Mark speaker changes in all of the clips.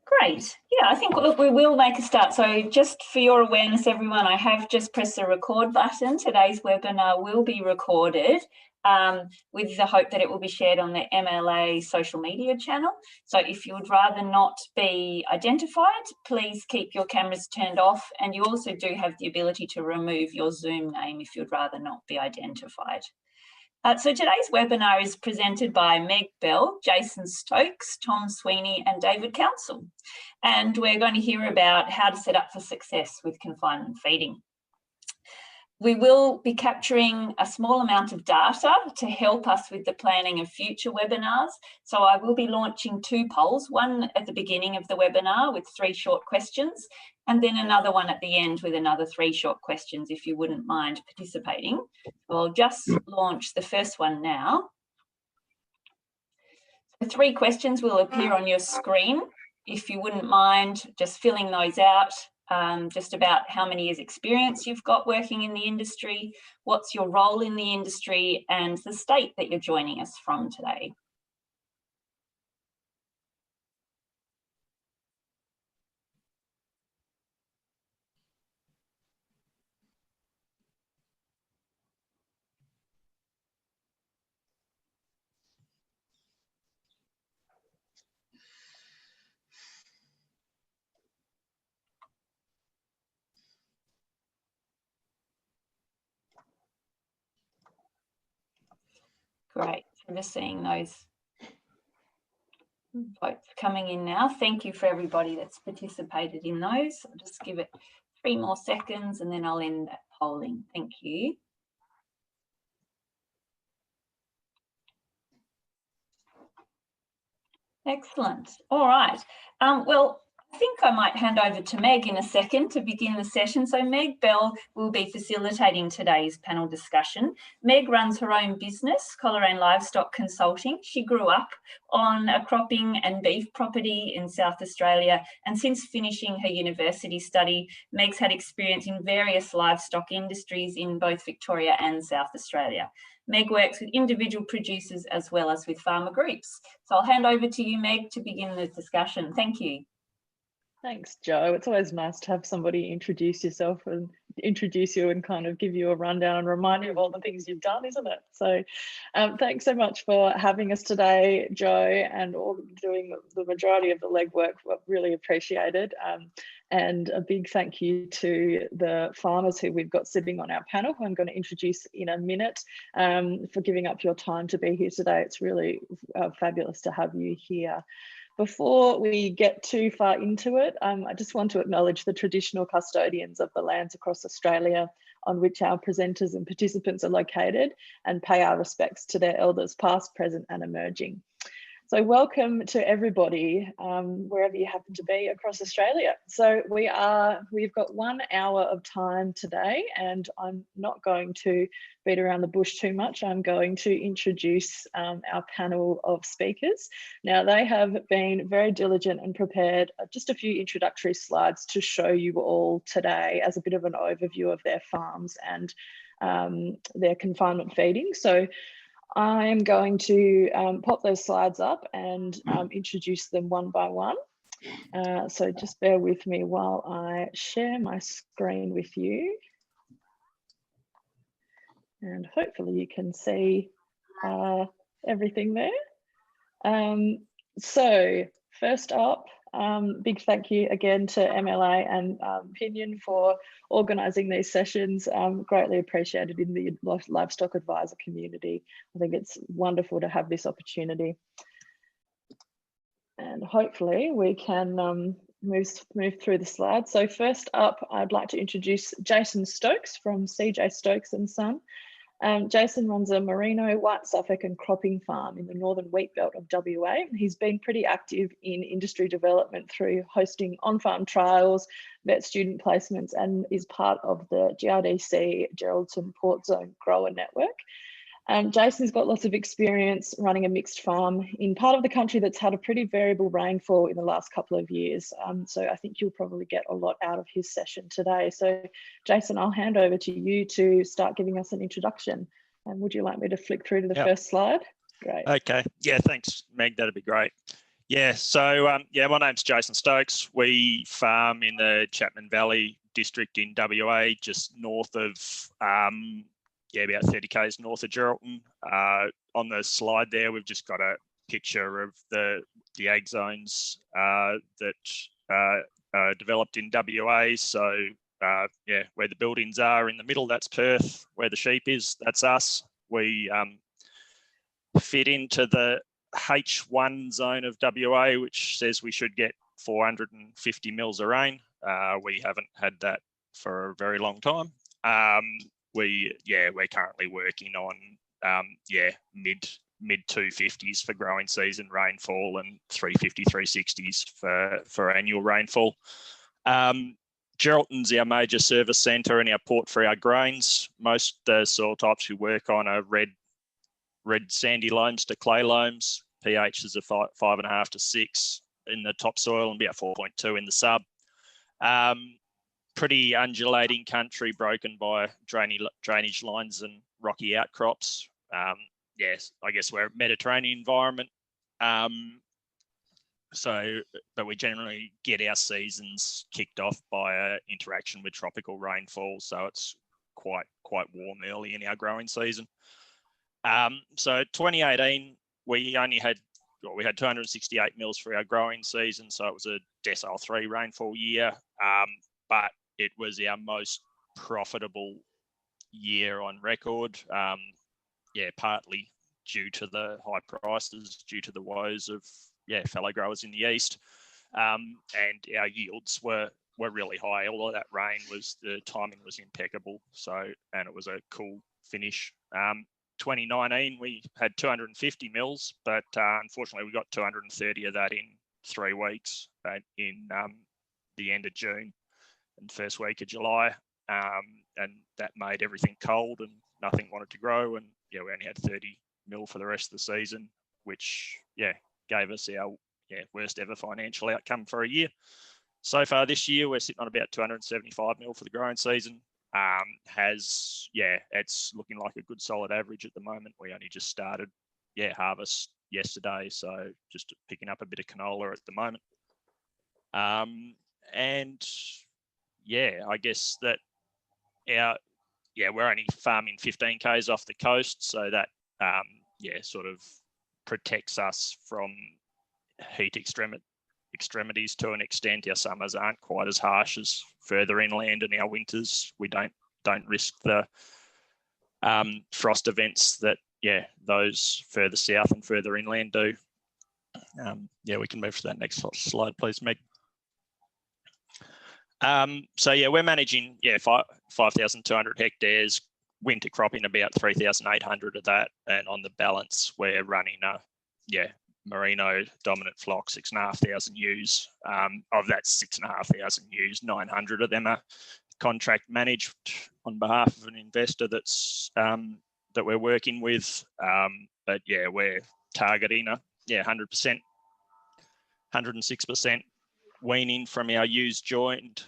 Speaker 1: Great. Yeah, I think we will make a start. So just for your awareness, everyone, I have just pressed the record button. Today's webinar will be recorded with the hope that it will be shared on the MLA social media channel. So if you would rather not be identified, please keep your cameras turned off. And you also do have the ability to remove your Zoom name if you'd rather not be identified. So today's webinar is presented by Meg Bell, Jason Stokes, Tom Sweeney and David Counsell. And we're going to hear about how to set up for success with confinement feeding. We will be capturing a small amount of data to help us with the planning of future webinars. So I will be launching 2 polls, one at the beginning of the webinar with 3 short questions, and then another one at the end with another 3 short questions, if you wouldn't mind participating. I'll just launch the first one now. The 3 questions will appear on your screen. If you wouldn't mind just filling those out, just about how many years experience you've got working in the industry, what's your role in the industry, and the state that you're joining us from today. Great, I'm just seeing those votes coming in now. Thank you for everybody that's participated in those. I'll just give it 3 more seconds and then I'll end that polling. Thank you. Excellent. All right. Well, I think I might hand over to Meg in a second to begin the session. So Meg Bell will be facilitating today's panel discussion. Meg runs her own business, Coleraine Livestock Consulting. She grew up on a cropping and beef property in South Australia, and since finishing her university study, Meg's had experience in various livestock industries in both Victoria and South Australia. Meg works with individual producers as well as with farmer groups. So I'll hand over to you, Meg, to begin the discussion. Thank you.
Speaker 2: Thanks, Joe. It's always nice to have somebody introduce yourself and introduce you and kind of give you a rundown and remind you of all the things you've done, isn't it? So thanks so much for having us today, Joe, and all doing the majority of the legwork. Really appreciated. And a big thank you to the farmers who we've got sitting on our panel, who I'm going to introduce in a minute, for giving up your time to be here today. It's really fabulous to have you here. Before we get too far into it, I just want to acknowledge the traditional custodians of the lands across Australia on which our presenters and participants are located, and pay our respects to their elders past, present and emerging. So welcome to everybody, wherever you happen to be across Australia. So we've got 1 hour of time today, and I'm not going to beat around the bush too much. I'm going to introduce our panel of speakers. Now, they have been very diligent and prepared just a few introductory slides to show you all today as a bit of an overview of their farms and their confinement feeding. So I am going to pop those slides up and introduce them one by one. So just bear with me while I share my screen with you. And hopefully you can see everything there. So first up, big thank you again to MLA and Pinion for organising these sessions. Greatly appreciated in the livestock advisor community. I think it's wonderful to have this opportunity. And hopefully we can move through the slides. So first up, I'd like to introduce Jason Stokes from CJ Stokes and Son. Jason runs a merino, white Suffolk and cropping farm in the northern wheat belt of WA. He's been pretty active in industry development through hosting on-farm trials, vet student placements, and is part of the GRDC Geraldton Port Zone Grower Network. Jason's got lots of experience running a mixed farm in part of the country that's had a pretty variable rainfall in the last couple of years. So I think you'll probably get a lot out of his session today. So Jason, I'll hand over to you to start giving us an introduction. And would you like me to flick through to the first slide? Great.
Speaker 3: Okay. Yeah, thanks, Meg. That'd be great. Yeah, so yeah, my name's Jason Stokes. We farm in the Chapman Valley district in WA, just north of, yeah, about 30 k's north of Geraldton. On the slide there, we've just got a picture of the ag zones that are developed in WA. So yeah, where the buildings are in the middle, that's Perth. Where the sheep is, that's us. We fit into the H1 zone of WA, which says we should get 450 mils of rain. We haven't had that for a very long time. We're currently working on mid 250s for growing season rainfall and 350, 360s for annual rainfall. Geraldton's our major service centre and our port for our grains. Most soil types we work on are red sandy loams to clay loams. pH is a 5.5 to 6 in the topsoil and about 4.2 in the sub. Pretty undulating country broken by drainage lines and rocky outcrops. Yes, I guess we're a Mediterranean environment. But we generally get our seasons kicked off by an interaction with tropical rainfall. So it's quite warm early in our growing season. So 2018, we had 268 mils for our growing season. So it was a decile 3 rainfall year, but it was our most profitable year on record. Yeah, partly due to the high prices, due to the woes of fellow growers in the east, and our yields were really high. All of that rain the timing was impeccable. So, and it was a cool finish. 2019 we had 250 mils, but unfortunately we got 230 of that in 3 weeks, in the end of June and first week of July, and that made everything cold and nothing wanted to grow, and we only had 30 mil for the rest of the season, which gave us our worst ever financial outcome for a year. So far this year we're sitting on about 275 mil for the growing season. It's looking like a good solid average at the moment. We only just started harvest yesterday, so just picking up a bit of canola at the moment. And I guess that we're only farming 15 k's off the coast, so that sort of protects us from heat extremities to an extent. Our summers aren't quite as harsh as further inland, and our winters we don't risk the frost events that those further south and further inland do. We can move to that next slide, please, Meg. We're managing 5,200 hectares, winter cropping about 3,800 of that, and on the balance we're running a merino dominant flock, 6,500 ewes. Of that 6,500 ewes, 900 of them are contract managed on behalf of an investor that's that we're working with. But we're targeting a 100%, 106% weaning from our ewes joined.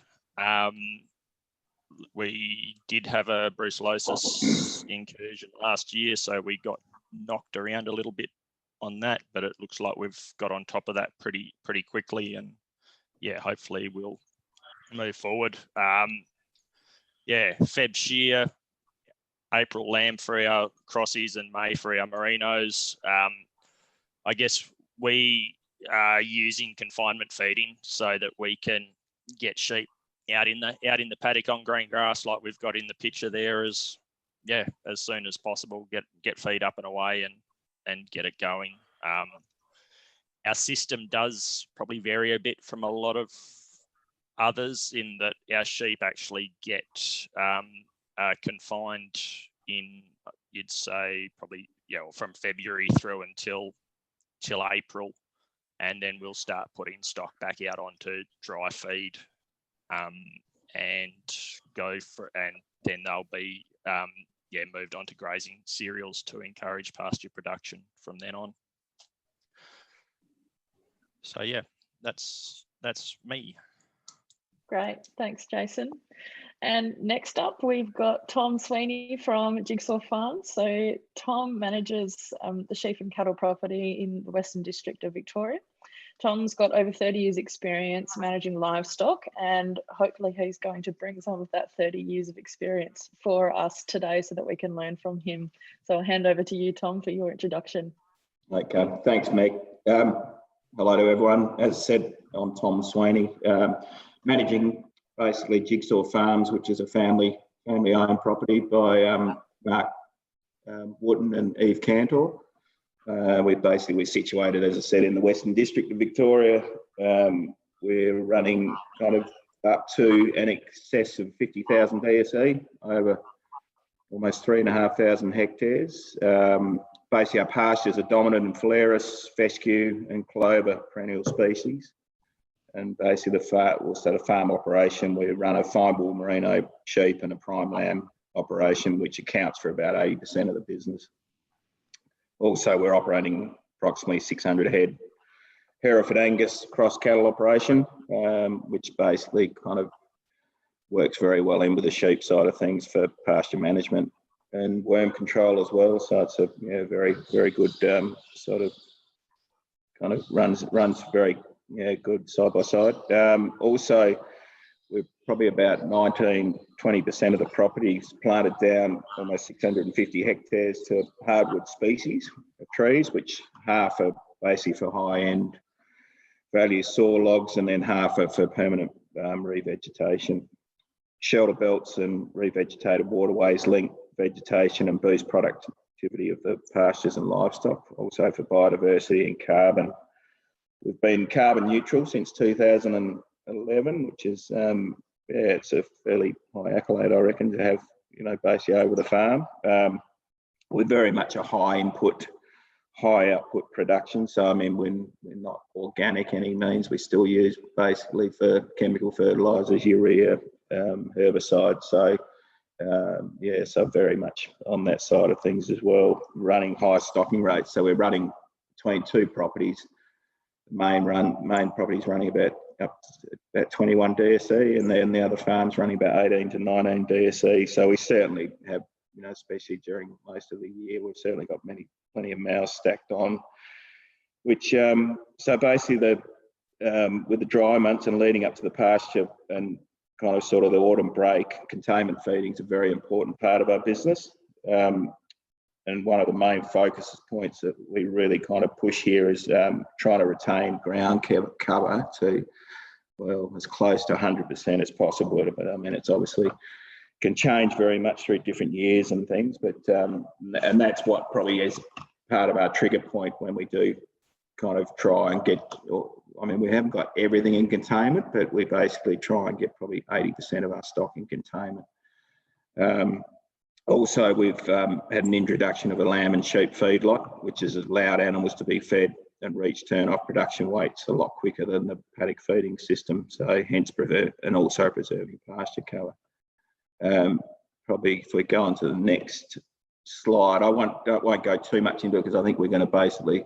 Speaker 3: We did have a brucellosis incursion last year, so we got knocked around a little bit on that, but it looks like we've got on top of that pretty quickly, and hopefully we'll move forward. Feb shear, April lamb for our crossies and May for our merinos. I guess we are using confinement feeding so that we can get sheep out in the paddock on green grass like we've got in the picture there as soon as possible, get feed up and away and get it going. Our system does probably vary a bit from a lot of others in that our sheep actually get confined in, you'd say probably from February through until April, and then we'll start putting stock back out onto dry feed, and then they'll be moved on to grazing cereals to encourage pasture production from then on. So that's me.
Speaker 2: Great, thanks, Jason. And next up, we've got Tom Sweeney from Jigsaw Farms. So Tom manages the sheep and cattle property in the Western District of Victoria. Tom's got over 30 years experience managing livestock, and hopefully he's going to bring some of that 30 years of experience for us today so that we can learn from him. So I'll hand over to you, Tom, for your introduction.
Speaker 4: Okay, thanks, Meg. Hello to everyone. As I said, I'm Tom Sweeney, managing basically Jigsaw Farms, which is a family-owned property by Mark Wooden and Eve Cantor. We're situated, as I said, in the Western District of Victoria. We're running kind of up to an excess of 50,000 DSE over almost 3,500 hectares. Basically, our pastures are dominant in Phalaris, fescue and clover perennial species. And basically, the farm operation, we run a fine wool merino sheep and a prime lamb operation, which accounts for about 80% of the business. Also, we're operating approximately 600 head Hereford Angus cross cattle operation, which basically kind of works very well in with the sheep side of things for pasture management and worm control as well. So it's a very, very good sort of kind of runs very good side by side. Also, we're probably about 19-20% of the properties planted down almost 650 hectares to hardwood species of trees, which half are basically for high-end value saw logs and then half are for permanent revegetation. Shelter belts and revegetated waterways link vegetation and boost productivity of the pastures and livestock, also for biodiversity and carbon. We've been carbon neutral since 2011, which is, it's a fairly high accolade, I reckon, to have, basically over the farm. We're very much a high input, high output production. So, I mean, we're not organic any means. We still use basically for chemical fertilisers, urea, herbicides. So, so very much on that side of things as well, running high stocking rates. So we're running between two properties. Main property's running about 21 DSE, and then the other farm's running about 18 to 19 DSE. So we certainly have, especially during most of the year, we've certainly got plenty of mouths stacked on. Which so basically with the dry months and leading up to the pasture and kind of sort of the autumn break, containment feeding is a very important part of our business. And one of the main focus points that we really kind of push here is trying to retain ground cover to, well, as close to 100% as possible. But I mean, it's obviously can change very much through different years and things. But and that's what probably is part of our trigger point when we do kind of try and get. I mean, we haven't got everything in containment, but we basically try and get probably 80% of our stock in containment. Also, we've had an introduction of a lamb and sheep feedlot, which has allowed animals to be fed and reach turn-off production weights a lot quicker than the paddock feeding system. So hence also preserving pasture cover. Probably if we go on to the next slide, I won't go too much into it because I think we're going to basically,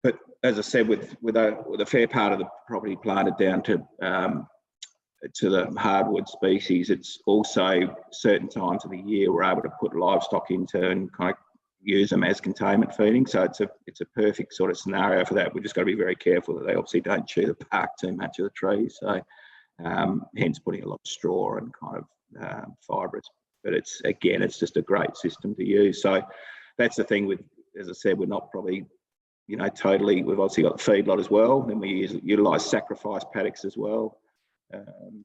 Speaker 4: but as I said, with a fair part of the property planted down to the hardwood species, it's also certain times of the year we're able to put livestock into and kind of use them as containment feeding. So it's a perfect sort of scenario for that. We've just got to be very careful that they obviously don't chew the bark too much of the trees. So hence putting a lot of straw and kind of fibrous. But it's just a great system to use. So that's the thing with, as I said, we're not probably, totally, we've obviously got the feedlot as well. Then we utilise sacrifice paddocks as well. If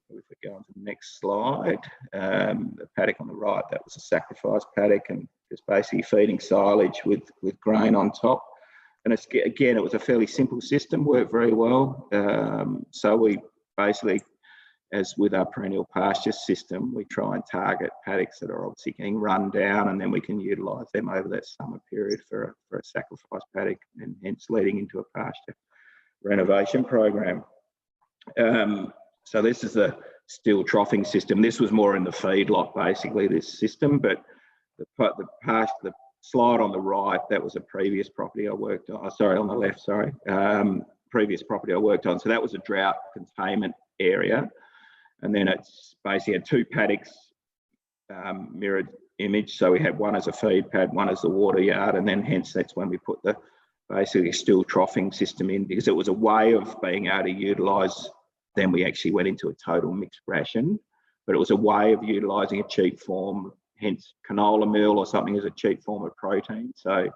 Speaker 4: we go on to the next slide, the paddock on the right, that was a sacrifice paddock, and it's basically feeding silage with grain on top. And it was a fairly simple system, worked very well. So we basically, as with our perennial pasture system, we try and target paddocks that are obviously getting run down, and then we can utilise them over that summer period for a sacrifice paddock, and hence leading into a pasture renovation program. So this is a still troughing system. This was more in the feedlot, basically, this system, but the slide on the right, that was a previous property I worked on. Sorry, on the left, sorry. Previous property I worked on. So that was a drought containment area. And then it's basically had two paddocks, mirrored image. So we had one as a feed pad, one as the water yard, and then hence that's when we put the basically a still troughing system in, because it was a way of being able to utilise. Then we actually went into a total mixed ration, but it was a way of utilising a cheap form, hence canola meal or something as a cheap form of protein. So,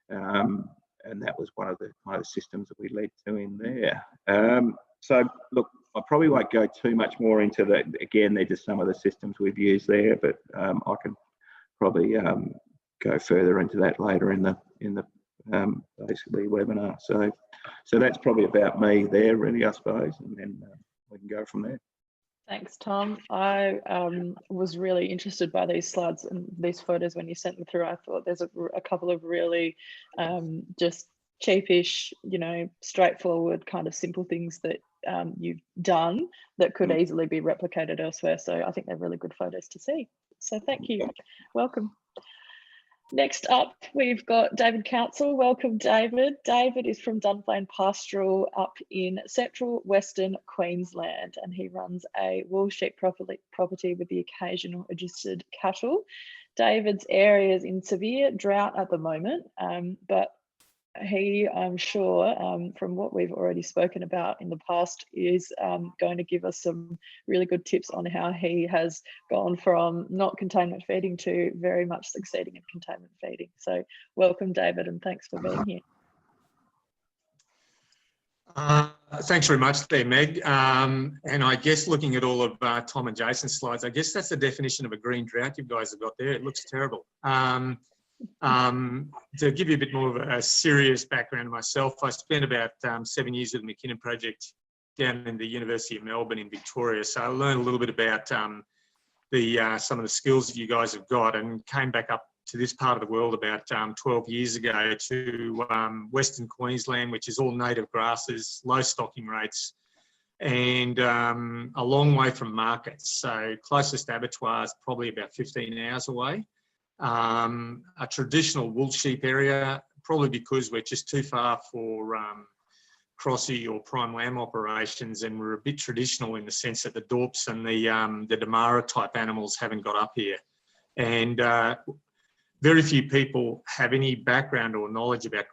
Speaker 4: and that was one of the kind of systems that we led to in there. So look, I probably won't go too much more into that. Again, they're just some of the systems we've used there, but I can probably go further into that later in the basically webinar. So that's probably about me there, really, I suppose, and then we can go from there.
Speaker 2: Thanks, Tom. I was really interested by these slides and these photos when you sent them through. I thought there's a couple of really just cheapish, you know, straightforward kind of simple things that you've done that could easily be replicated elsewhere. So I think they're really good photos to see. So thank you. Welcome. Next up, we've got David Counsell. Welcome, David. David is from Dunblane Pastoral up in central Western Queensland, and he runs a wool sheep property with the occasional adjusted cattle. David's area is in severe drought at the moment, but he, I'm sure, from what we've already spoken about in the past, is going to give us some really good tips on how he has gone from not containment feeding to very much succeeding in containment feeding. So welcome, David, and thanks for being here.
Speaker 5: Thanks very much there, Meg. And I guess looking at all of Tom and Jason's slides, I guess that's the definition of a green drought you guys have got there. It looks terrible. To give you a bit more of a serious background myself, I spent about 7 years with the McKinnon project down in the University of Melbourne in Victoria. So I learned a little bit about some of the skills that you guys have got, and came back up to this part of the world about 12 years ago to Western Queensland, which is all native grasses, low stocking rates, and a long way from markets. So closest abattoir is probably about 15 hours away. A traditional wool sheep area, probably because we're just too far for crossy or prime lamb operations, and we're a bit traditional in the sense that the Dorps and the Damara type animals haven't got up here. And very few people have any background or knowledge about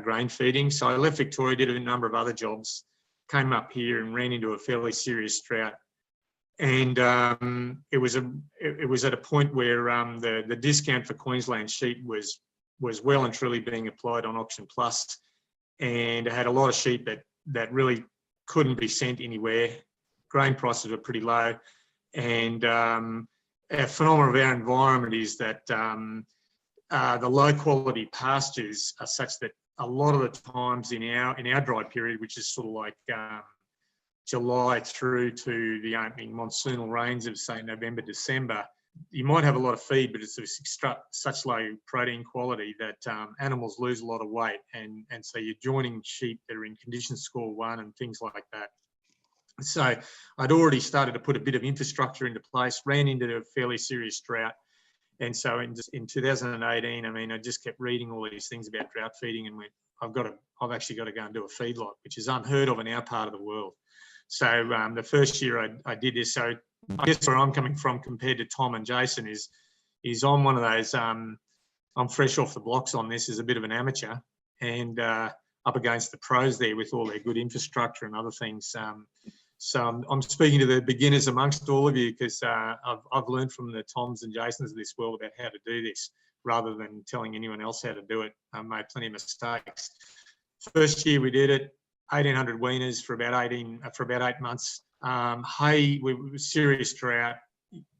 Speaker 5: grain feeding. So I left Victoria, did a number of other jobs, came up here and ran into a fairly serious drought. And it was at a point where the discount for Queensland sheep was well and truly being applied on Auction Plus, and it had a lot of sheep that really couldn't be sent anywhere. Grain prices were pretty low, and a phenomenon of our environment is that the low quality pastures are such that a lot of the times in our dry period, which is sort of like July through to the opening monsoonal rains of, say, November, December, you might have a lot of feed, but it's such low protein quality that animals lose a lot of weight. And so you're joining sheep that are in condition score 1 and things like that. So I'd already started to put a bit of infrastructure into place, ran into a fairly serious drought. And so in 2018, I mean, I just kept reading all these things about drought feeding and went, I've actually got to go and do a feedlot, which is unheard of in our part of the world. So the first year I did this. So I guess where I'm coming from compared to Tom and Jason is I'm one of those, I'm fresh off the blocks on this as a bit of an amateur, and up against the pros there with all their good infrastructure and other things. So I'm speaking to the beginners amongst all of you, because I've learned from the Toms and Jasons of this world about how to do this rather than telling anyone else how to do it. I made plenty of mistakes. First year we did it, 1,800 weaners for about 8 months. Hay, we were serious drought.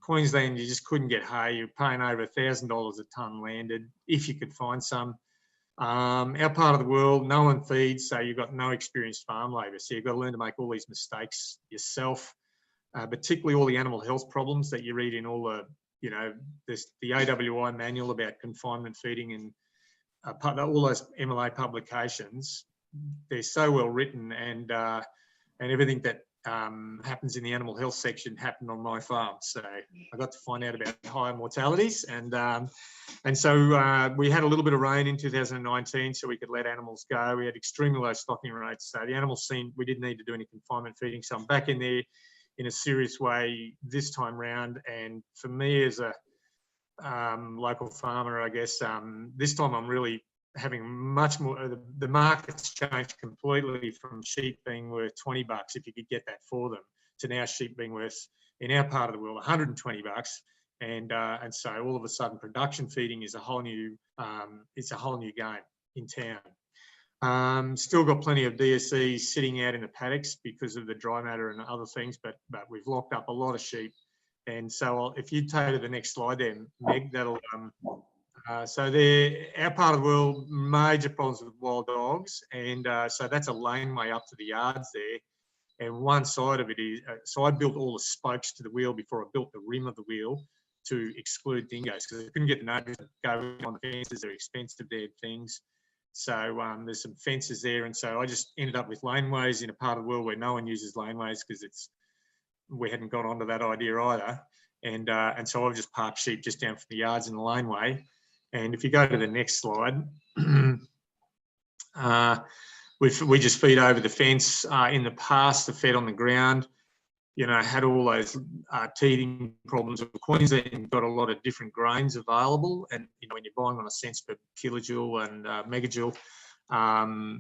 Speaker 5: Queensland, you just couldn't get hay. You're paying over $1,000 a tonne landed if you could find some. Our part of the world, no one feeds, so you've got no experienced farm labour. So you've got to learn to make all these mistakes yourself, particularly all the animal health problems that you read in all the, you know, the AWI manual about confinement feeding and all those MLA publications. They're so well written, and everything that happens in the animal health section happened on my farm. So I got to find out about higher mortalities, and so we had a little bit of rain in 2019, so we could let animals go. We had extremely low stocking rates, so the animals we didn't need to do any confinement feeding. So I'm back in there in a serious way this time round. And for me as a local farmer, I guess this time I'm really having much more, the market's changed completely from sheep being worth 20 bucks if you could get that for them, to now sheep being worth, in our part of the world, 120 bucks. And so all of a sudden production feeding is a whole new, it's a whole new game in town. Still got plenty of DSEs sitting out in the paddocks because of the dry matter and other things, but we've locked up a lot of sheep. And so if you take to the next slide then, Meg, that'll, so our part of the world, major problems with wild dogs. And so that's a laneway up to the yards there. And one side of it is, so I built all the spokes to the wheel before I built the rim of the wheel to exclude dingoes, because I couldn't get the neighbours to go on the fences. They're expensive, dead things. So there's some fences there. And so I just ended up with laneways in a part of the world where no one uses laneways, because we hadn't got onto that idea either. And so I've just parked sheep just down from the yards in the laneway. And if you go to the next slide, we just feed over the fence. In the past, the fed on the ground, you know, had all those teething problems of Queensland. You've got a lot of different grains available, and you know, when you're buying on a cents per kilojoule and megajoule,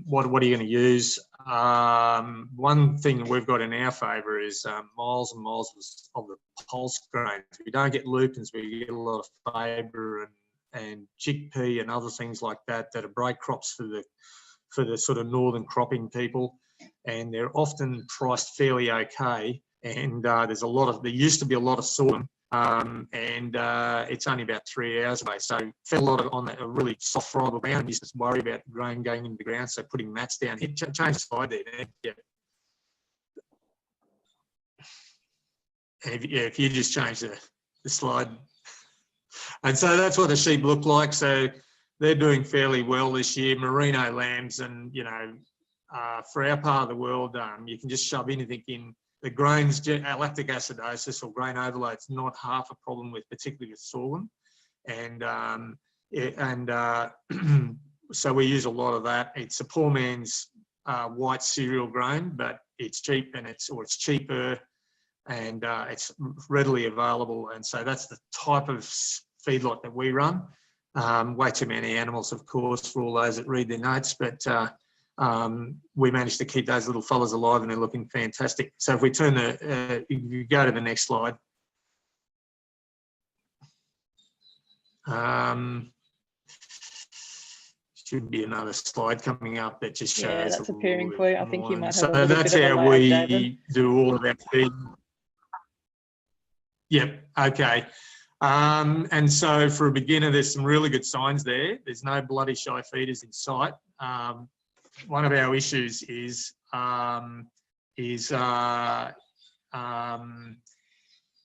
Speaker 5: what are you going to use? One thing that we've got in our favour is miles and miles of the pulse grains. We don't get lupins, we get a lot of faba and chickpea and other things like that that are break crops for the sort of northern cropping people, and they're often priced fairly okay. And there used to be a lot of sorghum, and it's only about 3 hours away. So fed a lot on a really soft friable ground, and used to worry about grain going into the ground, so putting mats down. Change the slide there. Yeah. And if you just change the slide. And so that's what the sheep look like. So they're doing fairly well this year. Merino lambs, and you know, for our part of the world, you can just shove anything in. The grains, lactic acidosis or grain overload, is not half a problem with, particularly with sorghum, and so we use a lot of that. It's a poor man's white cereal grain, but it's cheap, and it's cheaper, and it's readily available. And so that's the type of feedlot that we run. Way too many animals, of course, for all those that read their notes, but we managed to keep those little fellas alive, and they're looking fantastic. So if we turn if you go to the next slide. Should be another slide coming up that just shows. Yeah,
Speaker 2: that's appearing for you. I think you might have
Speaker 5: so
Speaker 2: a little
Speaker 5: that's
Speaker 2: bit of
Speaker 5: how
Speaker 2: a lag,
Speaker 5: we
Speaker 2: David.
Speaker 5: do all of our feeding. Yep, okay. And so for a beginner, there's some really good signs there. There's no bloody shy feeders in sight. One of our issues is that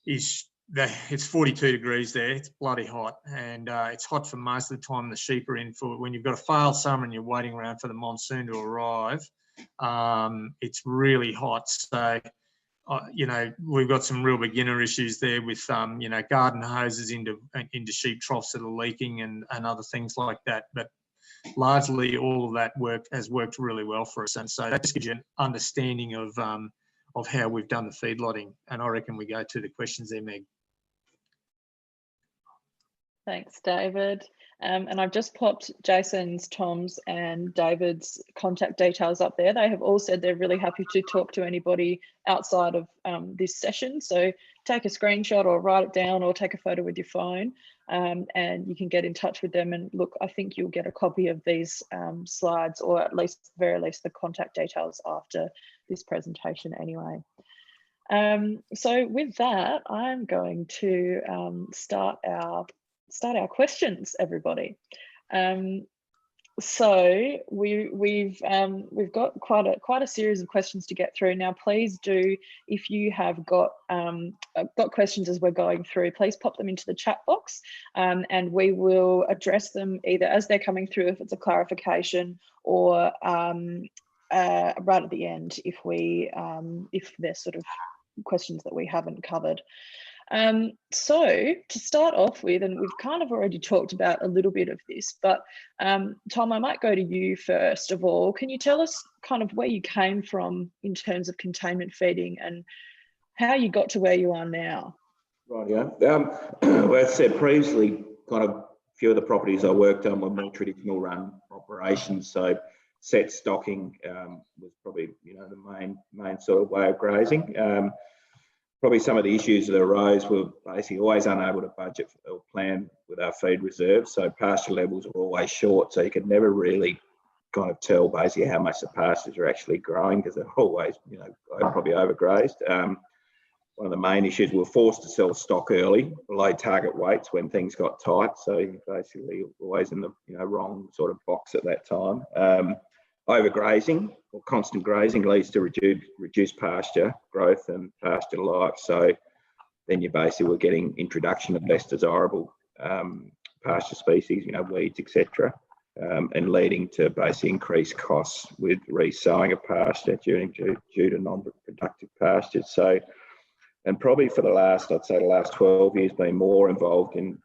Speaker 5: it's 42 degrees there. It's bloody hot, and it's hot for most of the time the sheep are in. For when you've got a failed summer and you're waiting around for the monsoon to arrive, it's really hot. So you know, we've got some real beginner issues there with you know, garden hoses into sheep troughs that are leaking and other things like that. But largely all of that has worked really well for us, and so that just gives you an understanding of how we've done the feedlotting. And I reckon we go to the questions there, Meg.
Speaker 2: Thanks, David. And I've just popped Jason's, Tom's and David's contact details up there. They have all said they're really happy to talk to anybody outside of this session. So take a screenshot or write it down or take a photo with your phone, and you can get in touch with them. And look, I think you'll get a copy of these slides, or at least, very least, the contact details after this presentation anyway. So with that, I'm going to start our questions, everybody. So we've got quite a series of questions to get through. Now, please do, if you have got questions as we're going through, please pop them into the chat box, and we will address them either as they're coming through, if it's a clarification, or right at the end if they're sort of questions that we haven't covered. So to start off with, and we've kind of already talked about a little bit of this, but Tom, I might go to you first of all. Can you tell us kind of where you came from in terms of containment feeding and how you got to where you are now?
Speaker 4: Right, yeah. Well, as I said previously, kind of a few of the properties I worked on were more traditional run properties. operations. So set stocking was probably, the main sort of way of grazing. Probably some of the issues that arose were basically always unable to budget or plan with our feed reserves. So pasture levels were always short, so you could never really kind of tell basically how much the pastures are actually growing, because they're always, probably overgrazed. One of the main issues, we were forced to sell stock early, below target weights when things got tight. So you basically always in the wrong sort of box at that time. Overgrazing or constant grazing leads to reduced pasture growth and pasture life. So then you basically were getting introduction of less desirable pasture species, weeds, etc., and leading to basically increased costs with resowing of pasture due to non-productive pastures. So, and probably for the last 12 years, been more involved in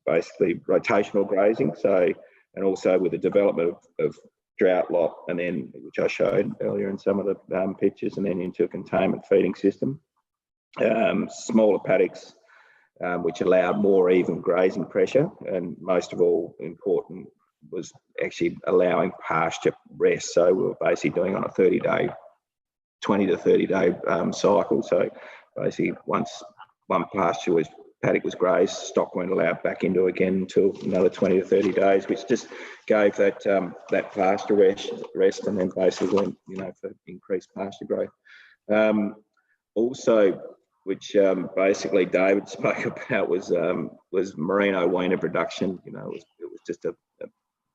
Speaker 4: basically rotational grazing. So, and also with the development of drought lot, and then, which I showed earlier in some of the pictures, and then into a containment feeding system. Smaller paddocks, which allowed more even grazing pressure, and most of all important was actually allowing pasture rest. So we were basically doing on a 20 to 30 day cycle. So basically once one paddock was grazed, stock weren't allowed back into again until another 20 to 30 days, which just gave that pasture rest, and then basically went, for increased pasture growth. Also, which basically David spoke about, was merino weaner production. It was just a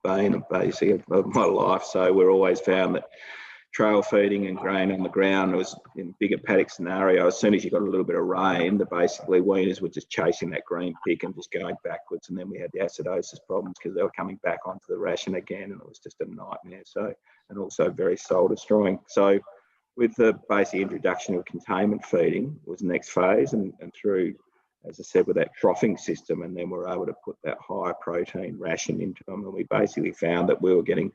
Speaker 4: bane of basically of my life. So we're always found that trail feeding and grain on the ground was in bigger paddock scenario. As soon as you got a little bit of rain, basically weaners were just chasing that green pick and just going backwards. And then we had the acidosis problems because they were coming back onto the ration again, and it was just a nightmare. So, and also very soul destroying. So with the basic introduction of containment feeding was the next phase, and through, as I said, with that troughing system, and then we're able to put that higher protein ration into them, and we basically found that we were getting,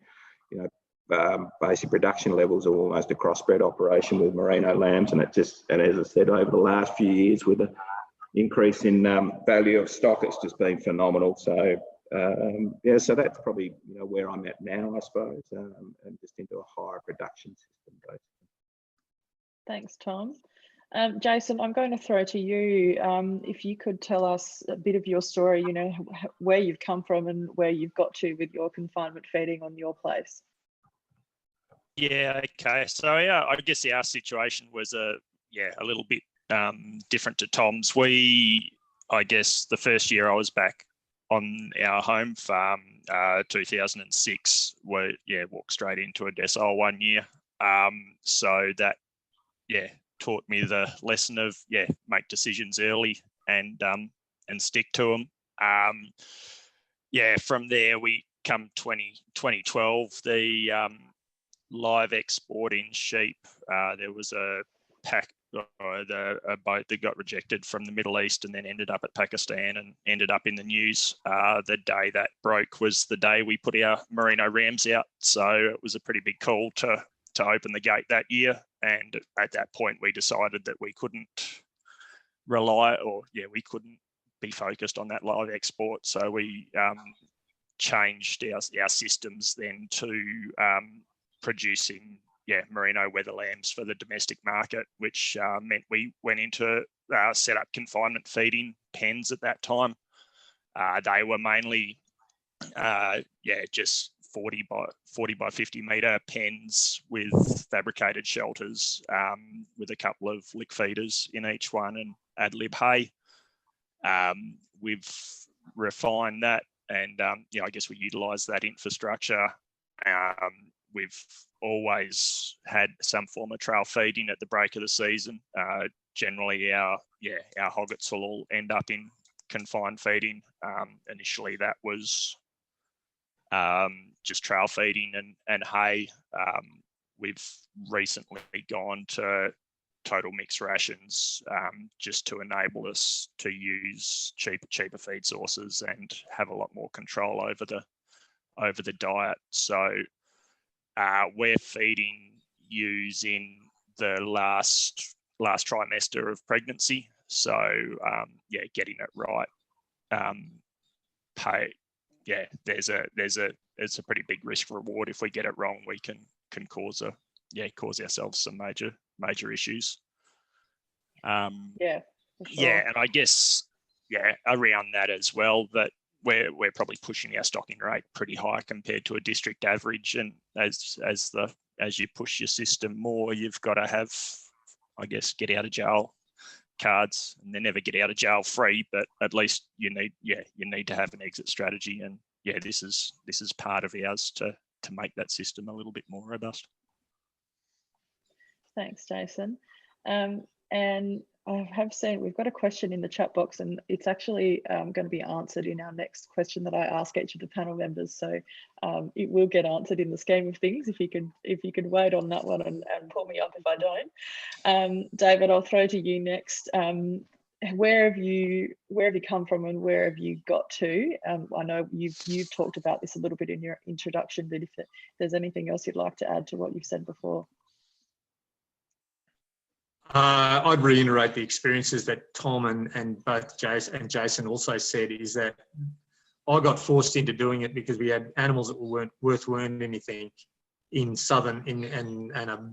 Speaker 4: basic production levels of almost a crossbred operation with merino lambs, and as I said, over the last few years with the increase in value of stock, it's just been phenomenal. So so that's probably where I'm at now, I suppose, and just into a higher production system, basically.
Speaker 2: Thanks, Tom. Jason, I'm going to throw to you. If you could tell us a bit of your story, where you've come from and where you've got to with your confinement feeding on your place.
Speaker 3: Yeah, okay. So I guess our situation was a little bit different to Tom's. I guess the first year I was back on our home farm, 2006, walked straight into a decile 1 year. So that taught me the lesson of make decisions early and stick to them. From there we come 2012, the live exporting sheep. There was a boat that got rejected from the Middle East and then ended up at Pakistan and ended up in the news. The day that broke was the day we put our merino rams out. So it was a pretty big call to open the gate that year. And at that point, we decided that we couldn't we couldn't be focused on that live export. So we changed our systems then to producing merino weather lambs for the domestic market, which meant we went into set up confinement feeding pens at that time. They were mainly just 40 by 50 metre pens with fabricated shelters, with a couple of lick feeders in each one and ad lib hay. We've refined that, and I guess we utilise that infrastructure. We've always had some form of trail feeding at the break of the season. Generally, our hoggets will all end up in confined feeding. Initially, that was just trail feeding and hay. We've recently gone to total mixed rations, just to enable us to use cheaper feed sources and have a lot more control over the diet. So we're feeding ewes in the last trimester of pregnancy. So getting it right. There's it's a pretty big risk reward. If we get it wrong, we can cause ourselves some major issues.
Speaker 2: Yeah, for sure.
Speaker 3: Yeah, and I guess around that as well, that we're probably pushing our stocking rate pretty high compared to a district average, and as you push your system more, you've got to have, I guess, get out of jail cards, and they never get out of jail free, but at least you need to have an exit strategy, and this is part of ours to make that system a little bit more robust.
Speaker 2: Thanks, Jason. And I have seen we've got a question in the chat box, and it's actually going to be answered in our next question that I ask each of the panel members. So it will get answered in the scheme of things if you could wait on that one and pull me up if I don't. David, I'll throw to you next. Where have you come from and where have you got to? I know you've talked about this a little bit in your introduction, but if there's anything else you'd like to add to what you've said before.
Speaker 5: I'd reiterate the experiences that Tom and both Jason also said, is that I got forced into doing it because we had animals that weren't worth anything in southern and a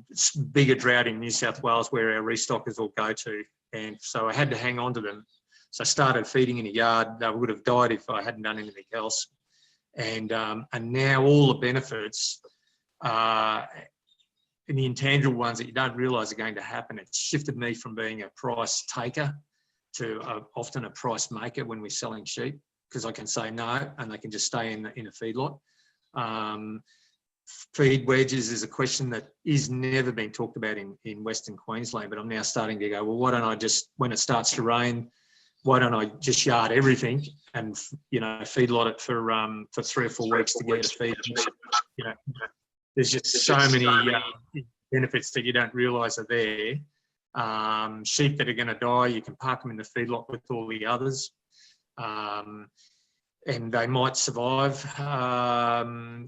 Speaker 5: bigger drought in New South Wales where our restockers all go to, and so I had to hang on to them. So I started feeding in a yard. They would have died if I hadn't done anything else, and now all the benefits and the intangible ones that you don't realise are going to happen. It's shifted me from being a price taker to often a price maker when we're selling sheep, because I can say no and they can just stay in a feedlot. Feed wedges is a question that is never been talked about in Western Queensland, but I'm now starting to go, well, why don't I just, when it starts to rain, why don't I just yard everything and feedlot it for 3 or 4 weeks to get a feed? There's just so many benefits that you don't realise are there. Sheep that are going to die, you can park them in the feedlot with all the others, and they might survive.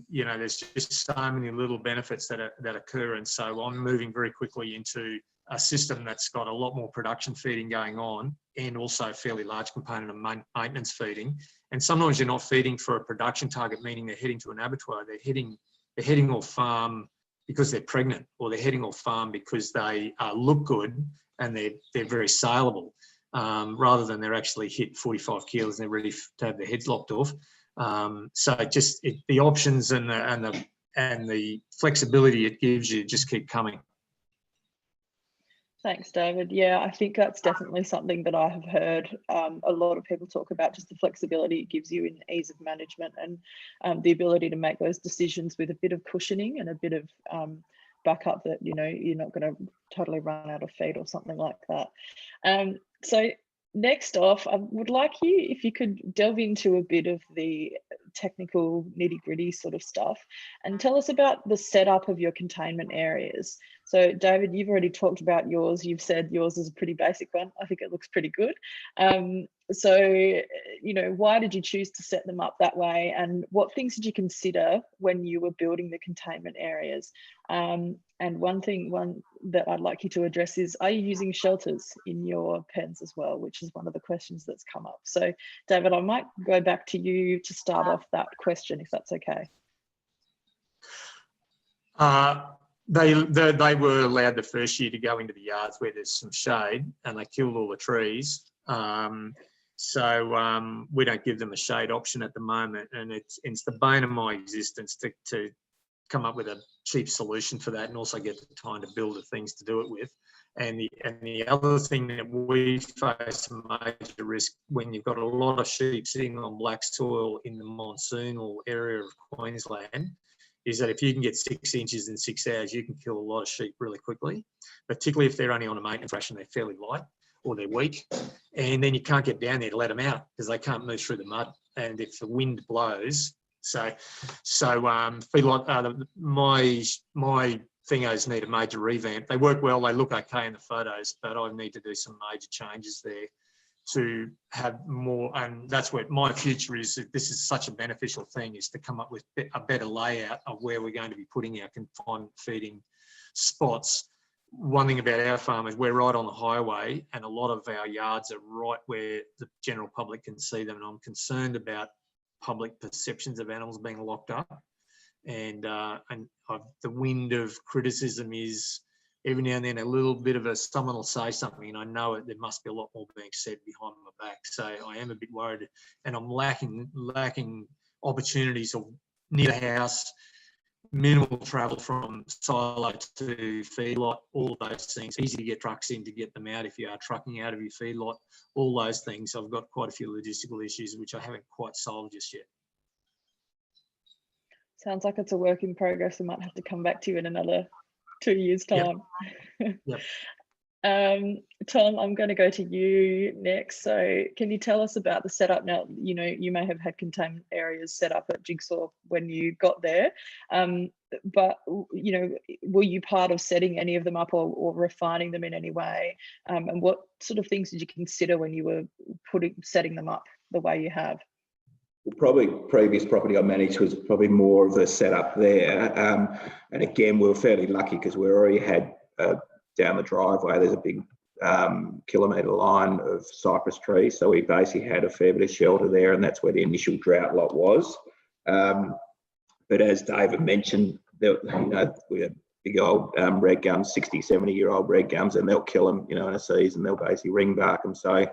Speaker 5: There's just so many little benefits that occur, and so I'm moving very quickly into a system that's got a lot more production feeding going on, and also a fairly large component of maintenance feeding. And sometimes you're not feeding for a production target, meaning they're heading to an abattoir. They're heading off farm because they're pregnant, or they're heading off farm because they look good and they're very saleable, rather than they're actually hit 45 kilos and they're ready to have their heads lopped off. So the options and the flexibility it gives you just keep coming.
Speaker 2: Thanks, David. Yeah, I think that's definitely something that I have heard a lot of people talk about, just the flexibility it gives you in ease of management and the ability to make those decisions with a bit of cushioning and a bit of backup that, you're not going to totally run out of feed or something like that. So next off, I would like you, if you could delve into a bit of the technical nitty-gritty sort of stuff and tell us about the setup of your containment areas. So David, you've already talked about yours. You've said yours is a pretty basic one. I think it looks pretty good. So, why did you choose to set them up that way, and what things did you consider when you were building the containment areas? And one that I'd like you to address is, are you using shelters in your pens as well, which is one of the questions that's come up. So David, I might go back to you to start off that question, if that's okay.
Speaker 5: They were allowed the first year to go into the yards where there's some shade, and they killed all the trees. So we don't give them a shade option at the moment, and it's the bane of my existence to come up with a cheap solution for that, and also get the time to build the things to do it with. And the other thing that we face a major risk when you've got a lot of sheep sitting on black soil in the monsoonal area of Queensland is that if you can get 6 inches in 6 hours, you can kill a lot of sheep really quickly, particularly if they're only on a maintenance ration, they're fairly light or they're weak. And then you can't get down there to let them out because they can't move through the mud. And if the wind blows, feedlot, my thingos need a major revamp. They work well, they look okay in the photos, but I need to do some major changes there to have more, and that's what my future is. This is such a beneficial thing, is to come up with a better layout of where we're going to be putting our confined feeding spots. One thing about our farm is we're right on the highway, and a lot of our yards are right where the general public can see them, and I'm concerned about public perceptions of animals being locked up. And the wind of criticism is every now and then a little bit of someone will say something and I know there must be a lot more being said behind my back. So I am a bit worried, and I'm lacking opportunities of near the house, minimal travel from silo to feedlot, all of those things. Easy to get trucks in to get them out if you are trucking out of your feedlot, all those things. I've got quite a few logistical issues which I haven't quite solved just yet.
Speaker 2: Sounds like it's a work in progress. I might have to come back to you in another 2 years' time.
Speaker 5: Yep.
Speaker 2: Tom, I'm going to go to you next. So can you tell us about the setup now? You know, you may have had containment areas set up at Jigsaw when you got there, but, you know, were you part of setting any of them up or refining them in any way? And what sort of things did you consider when you were setting them up the way you have?
Speaker 4: Well, probably previous property I managed was probably more of a setup there. And again, we were fairly lucky because we already had down the driveway, there's a big kilometre line of cypress trees. So we basically had a fair bit of shelter there, and that's where the initial drought lot was. But as David mentioned, you know, we had big old red gums, 60, 70-year-old red gums, and they'll kill them, you know, in a season. They'll basically ring bark them. So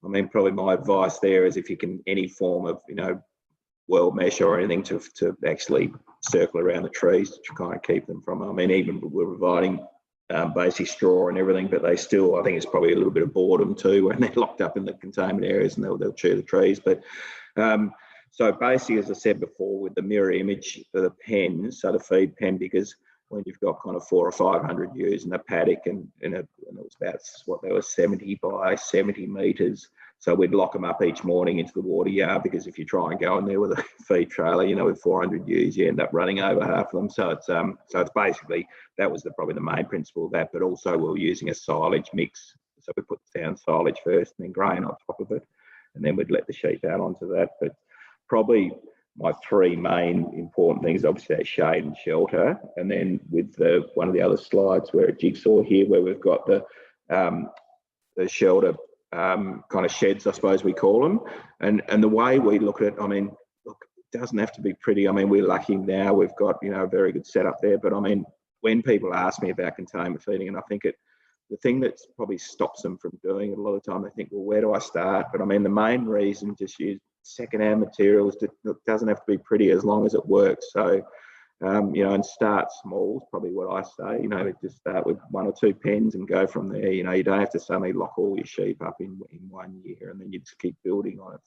Speaker 4: I mean, probably my advice there is if you can, any form of, you know, well mesh or anything to actually circle around the trees to kind of keep them from, I mean, even we're providing basic straw and everything, but they still, I think it's probably a little bit of boredom too when they're locked up in the containment areas and they'll chew the trees. But so basically, as I said before, with the mirror image for the pens, so the feed pen, because when you've got kind of 400 or 500 ewes in a paddock and it was about what they were 70 by 70 metres. So we'd lock them up each morning into the water yard, because if you try and go in there with a feed trailer, you know, with 400 ewes, you end up running over half of them. So it's basically, that was probably the main principle of that, but also we were using a silage mix. So we put down silage first and then grain on top of it, and then we'd let the sheep out onto that. But probably my three main important things, obviously, that shade and shelter, and then with one of the other slides where at Jigsaw here, where we've got the shelter kind of sheds, I suppose we call them, and the way we look at it, I mean, look, it doesn't have to be pretty. I mean, we're lucky now; we've got, you know, a very good setup there. But I mean, when people ask me about containment feeding, and I think the thing that probably stops them from doing it a lot of the time, they think, well, where do I start? But I mean, the main reason, just use secondhand materials. It doesn't have to be pretty as long as it works. So, you know, and start small is probably what I say. You know, just start with 1 or 2 pens and go from there. You know, you don't have to suddenly lock all your sheep up in 1 year, and then you just keep building on it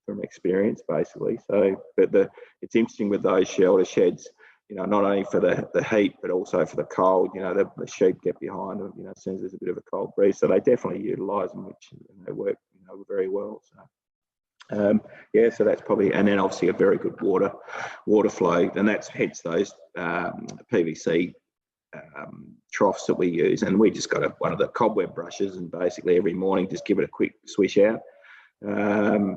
Speaker 4: from experience, basically. So, but it's interesting with those shelter sheds, you know, not only for the heat, but also for the cold. You know, the sheep get behind them, you know, as soon as there's a bit of a cold breeze. So they definitely utilise them, which, you know, work, you know, very well. So. Yeah, so that's probably, and then obviously a very good water flow, and that's hence those PVC troughs that we use. And we just got one of the cobweb brushes, and basically every morning just give it a quick swish out,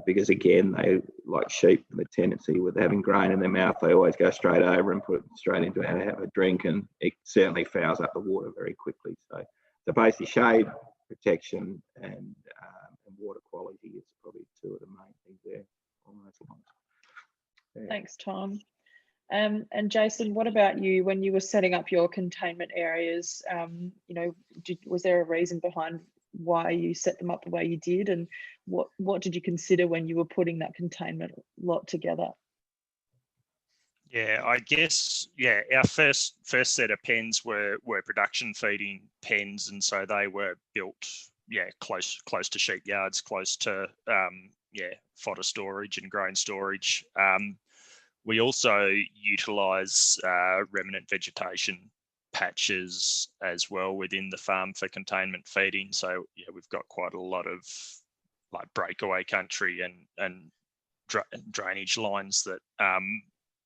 Speaker 4: because again, they, like sheep, the tendency with having grain in their mouth, they always go straight over and put it straight into it and have a drink, and it certainly fouls up the water very quickly. So basically shade, protection, and water quality is probably two of the main things there on those lines. Yeah.
Speaker 2: Thanks, Tom. And Jason, what about you? When you were setting up your containment areas, you know, was there a reason behind why you set them up the way you did, and what did you consider when you were putting that containment lot together?
Speaker 3: Yeah, I guess, yeah, our first set of pens were production feeding pens, and so they were built, yeah, close to sheep yards, close to fodder storage and grain storage. We also utilise remnant vegetation patches as well within the farm for containment feeding. So yeah, we've got quite a lot of like breakaway country and drainage lines that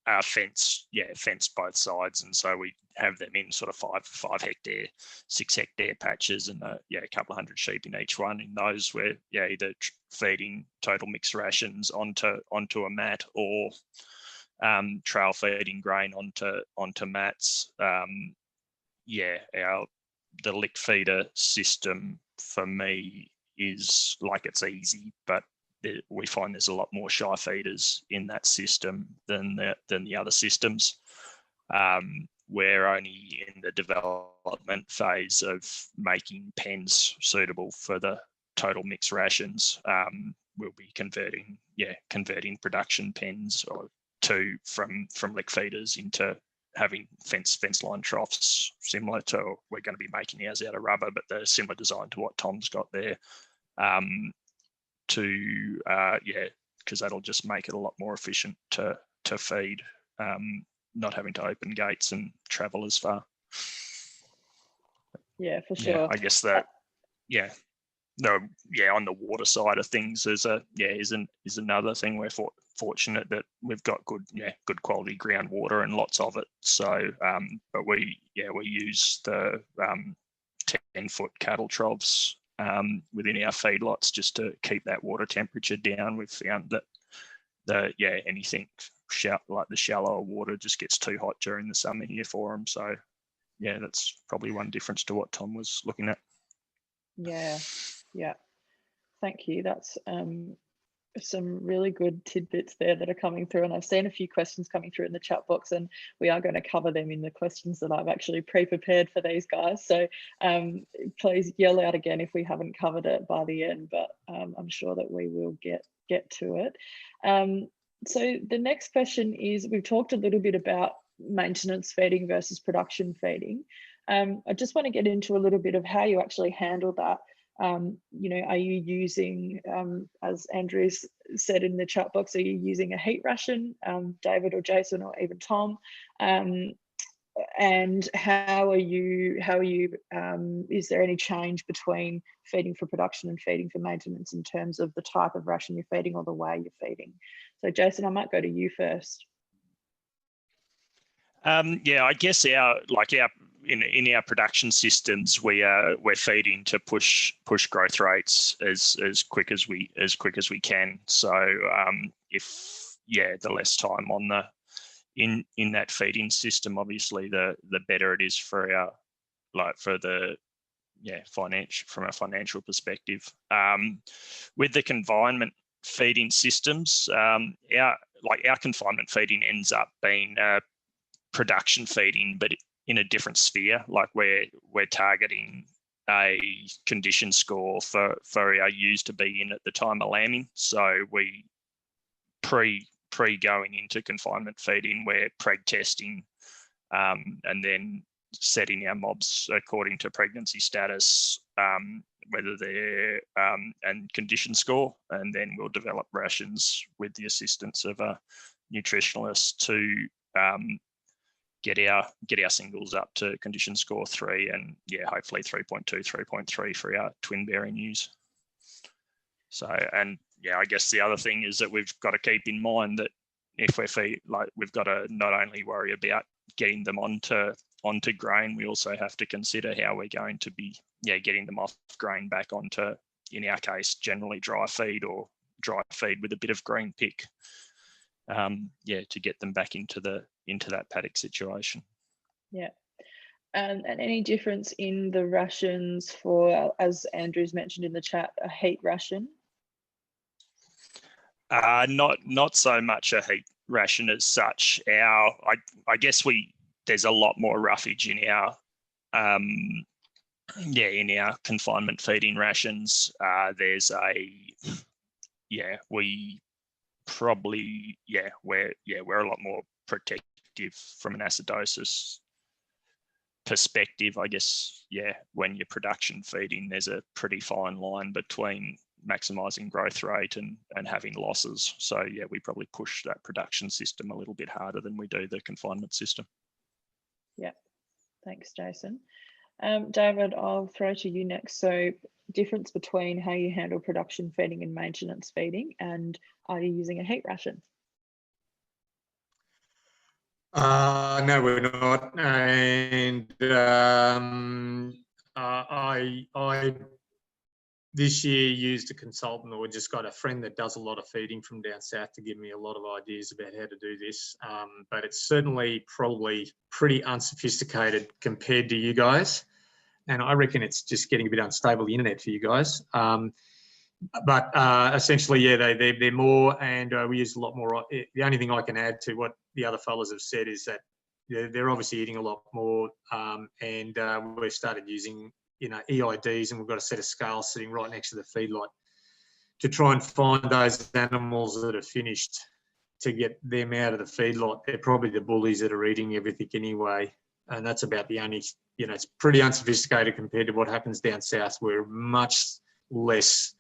Speaker 3: are fenced both sides, and so we have them in sort of 5 hectare, 6 hectare patches, and a couple of hundred sheep in each one. In those, we're either feeding total mixed rations onto a mat, or trail feeding grain onto mats. The lick feeder system for me is like, it's easy, but we find there's a lot more shy feeders in that system than the other systems. We're only in the development phase of making pens suitable for the total mixed rations. We'll be converting production pens from lick feeders into having fence line troughs, similar to, we're going to be making ours out of rubber, but they're similar design to what Tom's got there. Because that'll just make it a lot more efficient to feed, not having to open gates and travel as far.
Speaker 2: Yeah, for sure.
Speaker 3: Yeah, I guess that. On the water side of things, is another thing. We're fortunate that we've got good quality groundwater and lots of it. So, but we use the 10-foot cattle troughs within our feedlots just to keep that water temperature down. We've found that anything like the shallower water just gets too hot during the summer here for them. So yeah, that's probably one difference to what Tom was looking at.
Speaker 2: Yeah, thank you. That's some really good tidbits there that are coming through, and I've seen a few questions coming through in the chat box, and we are going to cover them in the questions that I've actually pre-prepared for these guys. So please yell out again if we haven't covered it by the end, but I'm sure that we will get to it. So the next question is, we've talked a little bit about maintenance feeding versus production feeding. I just want to get into a little bit of how you actually handle that. Are you using, as Andrew's said in the chat box, are you using a heat ration, David or Jason or even Tom? And how are you, is there any change between feeding for production and feeding for maintenance in terms of the type of ration you're feeding or the way you're feeding? So Jason, I might go to you first.
Speaker 3: I guess in our production systems, we're feeding to push growth rates as quick as we can. So the less time on in that feeding system, obviously the better it is for our from a financial perspective. With the confinement feeding systems, our confinement feeding ends up being production feeding, but in a different sphere. Like we're targeting a condition score for our ewes to be in at the time of lambing. So we pre going into confinement feeding, we're preg testing and then setting our mobs according to pregnancy status, whether they're and condition score, and then we'll develop rations with the assistance of a nutritionalist to get our singles up to condition score 3, and hopefully 3.2, 3.3 for our twin bearing ewes. So, and I guess the other thing is that we've got to keep in mind that if we've got to not only worry about getting them onto grain, we also have to consider how we're going to be getting them off grain back onto, in our case, generally dry feed or dry feed with a bit of green pick, to get them back into that paddock situation. Yeah.
Speaker 2: And any difference in the rations for, as Andrew's mentioned in the chat, a heat ration?
Speaker 3: Not so much a heat ration as such. I guess there's a lot more roughage in our confinement feeding rations. We're a lot more protective from an acidosis perspective. I guess, when you're production feeding, there's a pretty fine line between maximising growth rate and having losses. So we probably push that production system a little bit harder than we do the confinement system.
Speaker 2: Yeah, thanks, Jason. David, I'll throw to you next. So difference between how you handle production feeding and maintenance feeding, and are you using a heat ration?
Speaker 5: No, we're not. And I this year used a consultant, or just got a friend that does a lot of feeding from down south to give me a lot of ideas about how to do this. But it's certainly probably pretty unsophisticated compared to you guys. And I reckon it's just getting a bit unstable, the internet, for you guys. But essentially, yeah, they're more, and we use a lot more. The only thing I can add to what the other fellas have said is that they're obviously eating a lot more, and we've started using, EIDs, and we've got a set of scales sitting right next to the feedlot to try and find those animals that are finished to get them out of the feedlot. They're probably the bullies that are eating everything anyway, and that's about the only, it's pretty unsophisticated compared to what happens down south. We're much less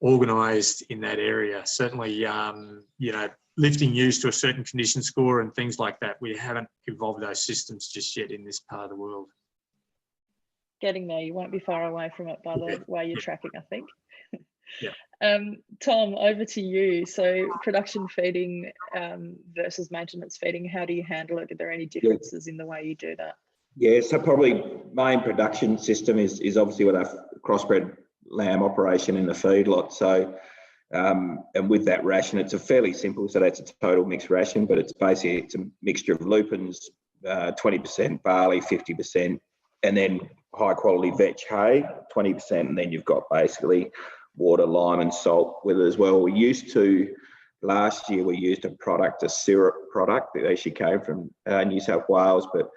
Speaker 5: organised in that area. Certainly, lifting ewes to a certain condition score and things like that, we haven't evolved those systems just yet in this part of the world.
Speaker 2: Getting there, you won't be far away from it by the way you're tracking, I think.
Speaker 5: Yeah.
Speaker 2: Tom, over to you. So production feeding versus maintenance feeding, how do you handle it? Are there any differences in the way you do that?
Speaker 4: Yeah, so probably main production system is obviously with our crossbred lamb operation in the feedlot. So, and with that ration, it's a fairly simple, so that's a total mixed ration, but it's basically, it's a mixture of lupins, 20%, barley, 50%, and then high quality veg hay, 20%, and then you've got basically water, lime and salt with it as well. Last year we used a syrup product that actually came from New South Wales, but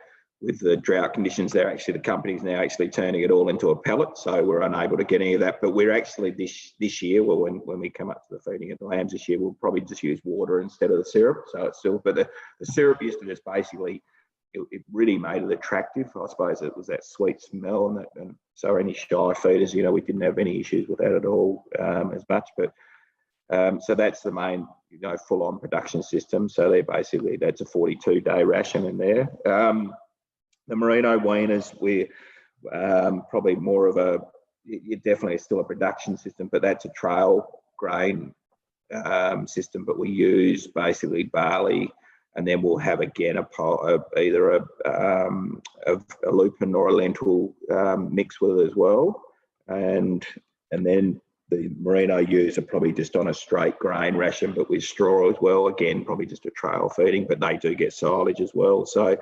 Speaker 4: with the drought conditions there, actually the company's now actually turning it all into a pellet, so we're unable to get any of that. But we're actually this year, well, when we come up to the feeding of the lambs this year, we'll probably just use water instead of the syrup. So it's still, but the syrup used to just basically, it really made it attractive. I suppose it was that sweet smell, and so any shy feeders, we didn't have any issues with that at all as much. But so that's the main, full-on production system. So they're basically, that's a 42-day ration in there. The merino weaners, we're probably more of you're definitely still a production system, but that's a trail grain system. But we use basically barley, and then we'll have again either a lupin or a lentil mix with it as well, and then the merino ewes are probably just on a straight grain ration, but with straw as well. Again, probably just a trail feeding, but they do get silage as well. So,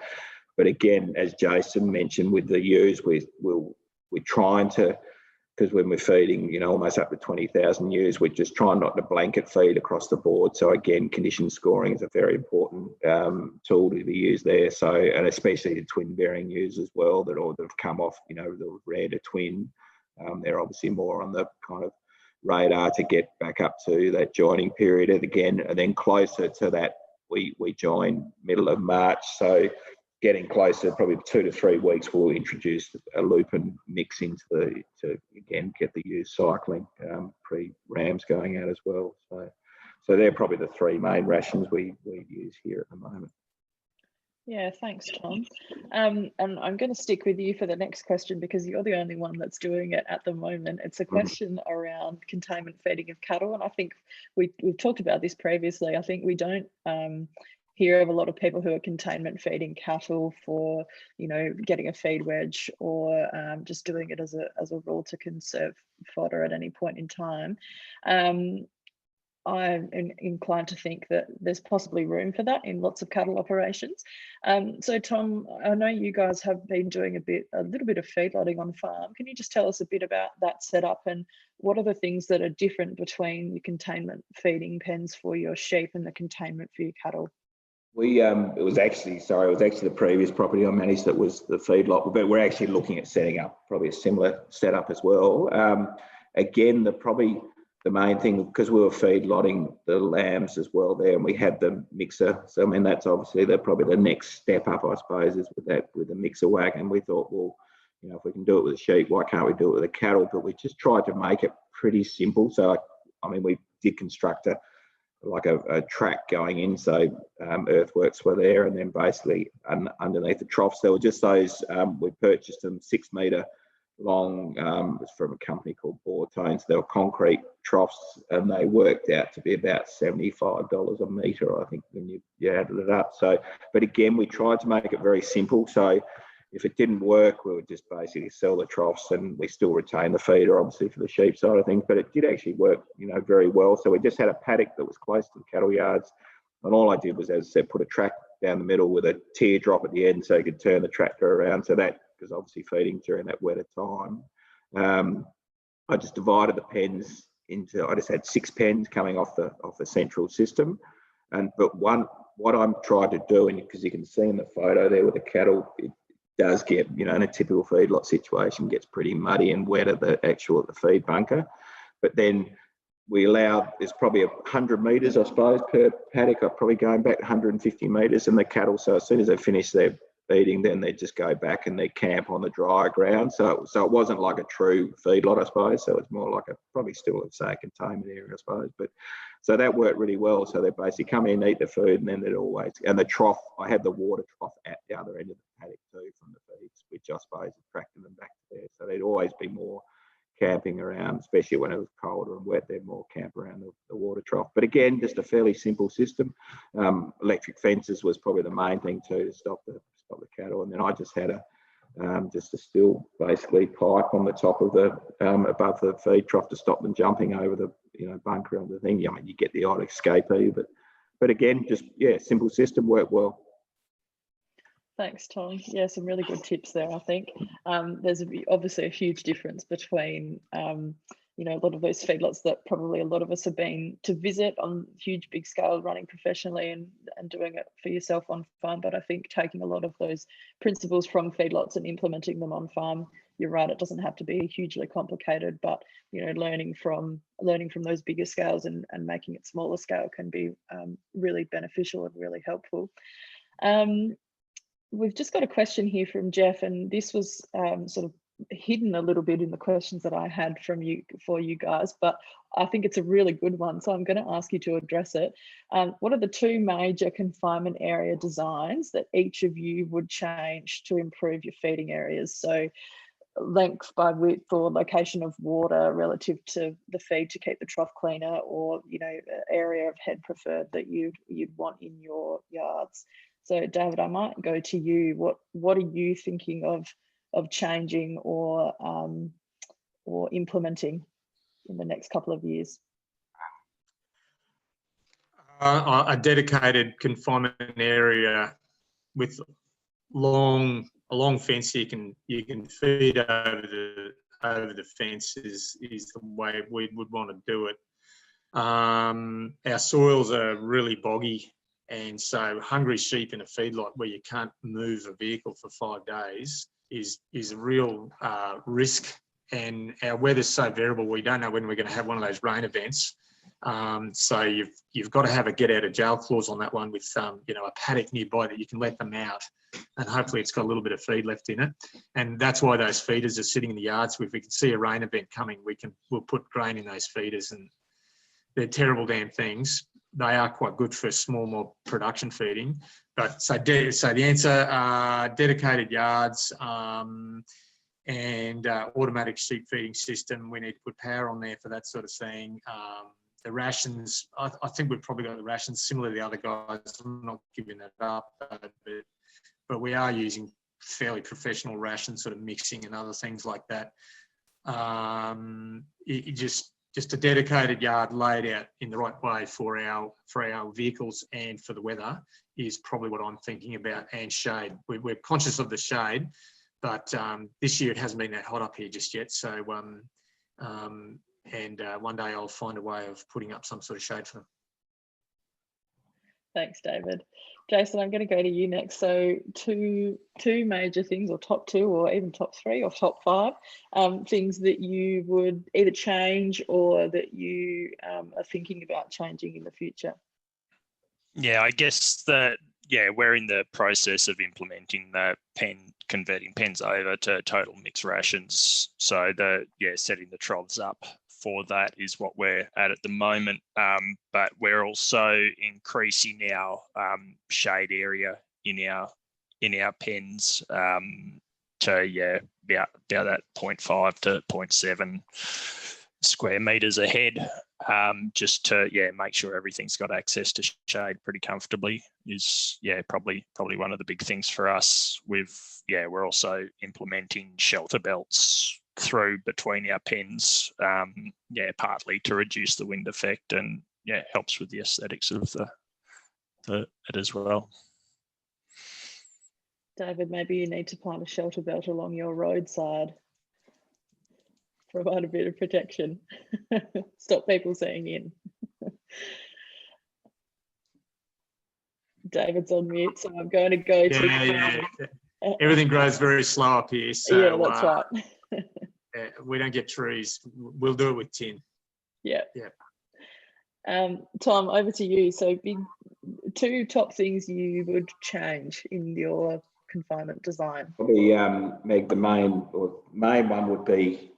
Speaker 4: but again, as Jason mentioned, with the ewes, we're trying to, because when we're feeding, almost up to 20,000 ewes, we're just trying not to blanket feed across the board. So again, condition scoring is a very important tool to be used there. So, and especially the twin bearing ewes as well, that have come off, the rare to twin. They're obviously more on the kind of radar to get back up to that joining period again, and then closer to that, we join middle of March. So getting closer, probably 2 to 3 weeks, we'll introduce a lupin mix to again get the ewes cycling, pre-rams going out as well. So they're probably the 3 main rations we use here at the moment.
Speaker 2: Yeah, thanks, Tom. And I'm going to stick with you for the next question because you're the only one that's doing it at the moment. It's a question around containment feeding of cattle, and I think we've talked about this previously. I think we don't hear of a lot of people who are containment feeding cattle for, getting a feed wedge or just doing it as a rule to conserve fodder at any point in time. I'm inclined to think that there's possibly room for that in lots of cattle operations. So Tom, I know you guys have been doing a little bit of feedlotting on farm. Can you just tell us a bit about that setup and what are the things that are different between your containment feeding pens for your sheep and the containment for your cattle?
Speaker 4: It was actually the previous property I managed that was the feedlot, but we're actually looking at setting up probably a similar setup as well. Again, the main thing, because we were feedlotting the lambs as well there, and we had the mixer. So I mean, that's obviously probably the next step up, I suppose, is with the mixer wagon. We thought, well, if we can do it with the sheep, why can't we do it with the cattle? But we just tried to make it pretty simple. So I mean, we did construct a track going in, so earthworks were there, and then basically underneath the troughs there were just those, we purchased them 6 metre long, it was from a company called Bortones. They were concrete troughs, and they worked out to be about $75 a metre, I think, when you added it up. So, but again, we tried to make it very simple. So if it didn't work, we would just basically sell the troughs, and we still retain the feeder, obviously, for the sheep side of things. But it did actually work, very well. So we just had a paddock that was close to the cattle yards, and all I did was, as I said, put a track down the middle with a teardrop at the end, so you could turn the tractor around. So that, because obviously feeding during that wetter time, I just divided the pens I just had 6 pens coming off the central system, but what I'm trying to do, and because you can see in the photo there with the cattle, it does get, in a typical feedlot situation, gets pretty muddy and wet at the feed bunker. But then there's probably 100 metres, I suppose, per paddock. I'm probably going back 150 metres, and the cattle, so as soon as they finish their feeding, then they just go back and they camp on the drier ground. So it wasn't like a true feedlot, I suppose. So it's more like probably still, let's say, a containment area, I suppose. But so that worked really well. So they basically come in, eat the food, and then and the trough, I had the water trough at the other end of the paddock too from the feeds, which I suppose attracted them back to there. So there'd always be more camping around, especially when it was colder and wet. There'd more camp around the water trough. But again, just a fairly simple system. Electric fences was probably the main thing too, to stop the cattle. And then I just had just a steel basically pipe on the top of the above the feed trough to stop them jumping over the bunker and the thing. You get the odd escapee, but again, just simple system, worked well.
Speaker 2: Thanks, Tom. Yeah, some really good tips there, I think. There's obviously a huge difference between, a lot of those feedlots that probably a lot of us have been to visit on huge, big scale, running professionally and doing it for yourself on farm. But I think taking a lot of those principles from feedlots and implementing them on farm, you're right, it doesn't have to be hugely complicated, but, learning from those bigger scales and making it smaller scale can be really beneficial and really helpful. We've just got a question here from Jeff, and this was sort of hidden a little bit in the questions that I had for you guys, but I think it's a really good one, so I'm going to ask you to address it. What are the 2 major confinement area designs that each of you would change to improve your feeding areas? So length by width or location of water relative to the feed to keep the trough cleaner, or area of head preferred that you'd want in your yards. So David, I might go to you. What are you thinking of changing or implementing in the next couple of years?
Speaker 5: A dedicated confinement area with a long fence. You can feed over the fence is the way we would want to do it. Our soils are really boggy, and so hungry sheep in a feedlot where you can't move a vehicle for 5 days is a real risk. And our weather's so variable, we don't know when we're going to have one of those rain events. So you've got to have a get out of jail clause on that one with a paddock nearby that you can let them out, and hopefully it's got a little bit of feed left in it. And that's why those feeders are sitting in the yards. If we can see a rain event coming, we'll put grain in those feeders, and they're terrible damn things. They are quite good for small, more production feeding. But so the answer, dedicated yards and automatic sheep feeding system. We need to put power on there for that sort of thing. The rations, I think we've probably got the rations similar to the other guys. I'm not giving that up, but we are using fairly professional rations, sort of mixing and other things like that. Just a dedicated yard laid out in the right way for our vehicles and for the weather is probably what I'm thinking about, and shade. We're conscious of the shade, but this year it hasn't been that hot up here just yet. So, one day I'll find a way of putting up some sort of shade for them.
Speaker 2: Thanks, David. Jason, I'm going to go to you next. So two major things, or top 2, or even top 3 or top 5 things that you would either change or that you are thinking about changing in the future.
Speaker 3: Yeah, I guess we're in the process of implementing the converting pens over to total mixed rations. So setting the troughs up for that is what we're at the moment. But we're also increasing our shade area in our pens to about that 0.5 to 0.7 square meters ahead, just to make sure everything's got access to shade pretty comfortably is probably one of the big things for us. We're also implementing shelter belts through between our pens, partly to reduce the wind effect, and helps with the aesthetics of it as well.
Speaker 2: David, maybe you need to plant a shelter belt along your roadside. provide a bit of protection. Stop people seeing in. David's on mute, so I'm going to go to...
Speaker 5: Yeah. Everything grows very slow up here. So,
Speaker 2: yeah, that's right.
Speaker 5: We don't get trees. We'll do it with tin.
Speaker 2: Yeah.
Speaker 5: Yeah.
Speaker 2: Tom, over to you. So two top things you would change in your confinement design.
Speaker 4: Probably, Meg, the main one would be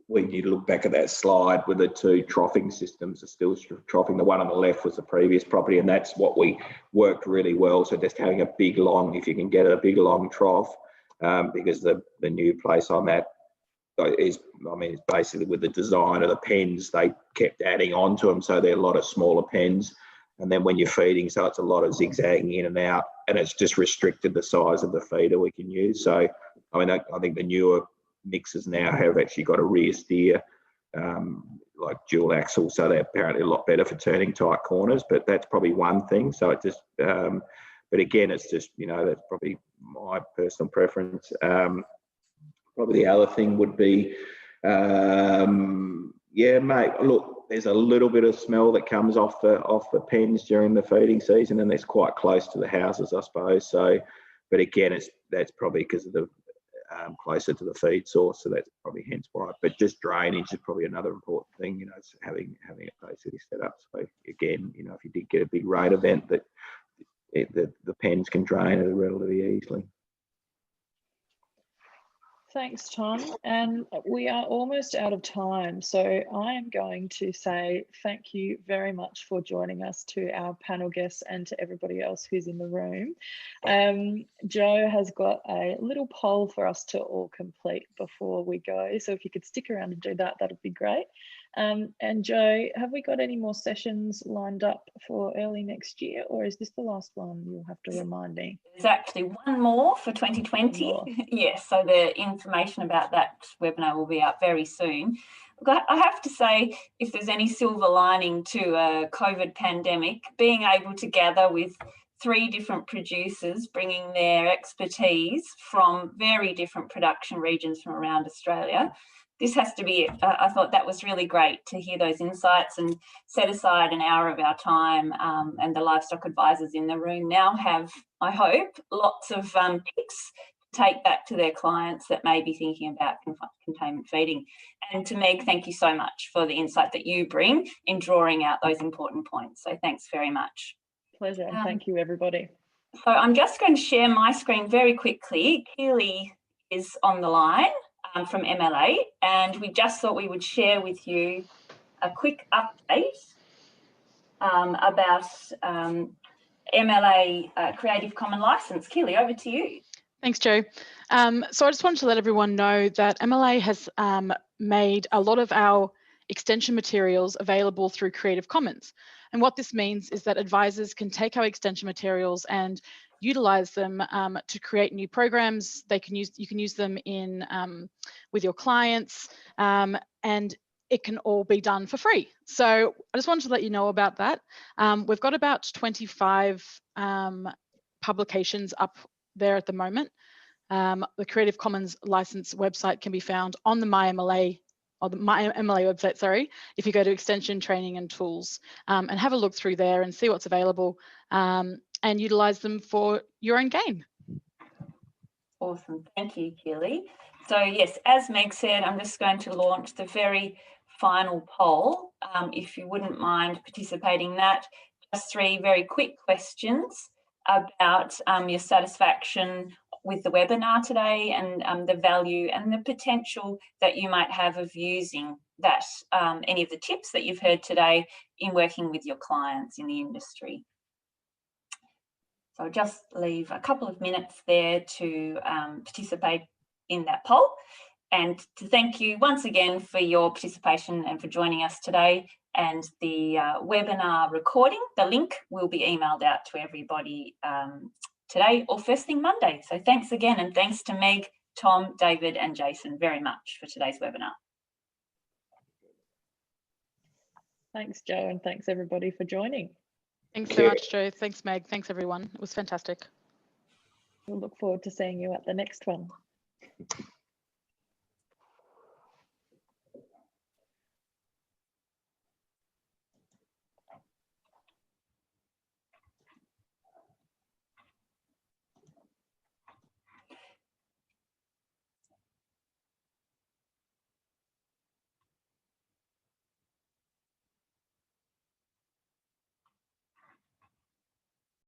Speaker 4: when you look back at that slide with the two troughing systems are still troughing. The one on the left was the previous property, and that's what we worked really well. So just having a big long, if you can get a big long trough, because the new place I'm at is, I mean, it's basically with the design of the pens, they kept adding on to them. So they're a lot of smaller pens. And then when you're feeding, so it's a lot of zigzagging in and out, and it's just restricted the size of the feeder we can use. So, I mean, I think the newer mixers now have actually got a rear steer, like dual axle, so they're apparently a lot better for turning tight corners, but that's probably one thing. So it just, but again, it's just, you know, that's probably my personal preference. Probably the other thing would be, yeah, mate, look, there's a little bit of smell that comes off the pens during the feeding season, and that's quite close to the houses, I suppose. So, but again, that's probably because of the closer to the feed source, so that's probably hence why. But just drainage is probably another important thing, you know, having it basically set up. So again, you know, if you did get a big rain event, that the pens can drain it relatively easily.
Speaker 2: Thanks, Tom. And we are almost out of time. So I am going to say thank you very much for joining us, to our panel guests and to everybody else who's in the room. Joe has got a little poll for us to all complete before we go. So if you could stick around and do that, that'd be great. And Joe, have we got any more sessions lined up for early next year, or is this the last one? You'll have to remind me.
Speaker 1: There's actually one more for 2020. Yes, so the information about that webinar will be up very soon. But I have to say, if there's any silver lining to a COVID pandemic, being able to gather with 3 different producers bringing their expertise from very different production regions from around Australia, this has to be, I thought that was really great to hear those insights, and set aside an hour of our time, and the livestock advisors in the room now have, I hope, lots of tips to take back to their clients that may be thinking about containment feeding. And to Meg, thank you so much for the insight that you bring in drawing out those important points. So thanks very much.
Speaker 2: Pleasure, and thank you, everybody.
Speaker 1: So I'm just going to share my screen very quickly. Keely is on the line from MLA, and we just thought we would share with you a quick update about MLA Creative Commons license. Keely, over to you.
Speaker 6: Thanks, Joe. So I just wanted to let everyone know that MLA has made a lot of our extension materials available through Creative Commons. And what this means is that advisors can take our extension materials and utilize them to create new programs. You can use them in with your clients, and it can all be done for free. So I just wanted to let you know about that. We've got about 25 publications up there at the moment. The Creative Commons license website can be found on the MyMLA, or the MyMLA website, sorry, if you go to Extension Training and Tools, and have a look through there and see what's available, and utilize them for your own gain.
Speaker 1: Awesome, thank you, Keely. So yes, as Meg said, I'm just going to launch the very final poll. If you wouldn't mind participating in that, just 3 very quick questions about your satisfaction with the webinar today, and the value and the potential that you might have of using that, any of the tips that you've heard today in working with your clients in the industry. So I'll just leave a couple of minutes there to participate in that poll, and to thank you once again for your participation and for joining us today. And the webinar recording, the link will be emailed out to everybody today or first thing Monday. So thanks again, and thanks to Meg, Tom, David and Jason very much for today's webinar.
Speaker 2: Thanks, Joe, and thanks everybody for joining.
Speaker 6: Thanks so much, Joe. Thanks, Meg. Thanks, everyone. It was fantastic.
Speaker 2: We'll look forward to seeing you at the next one.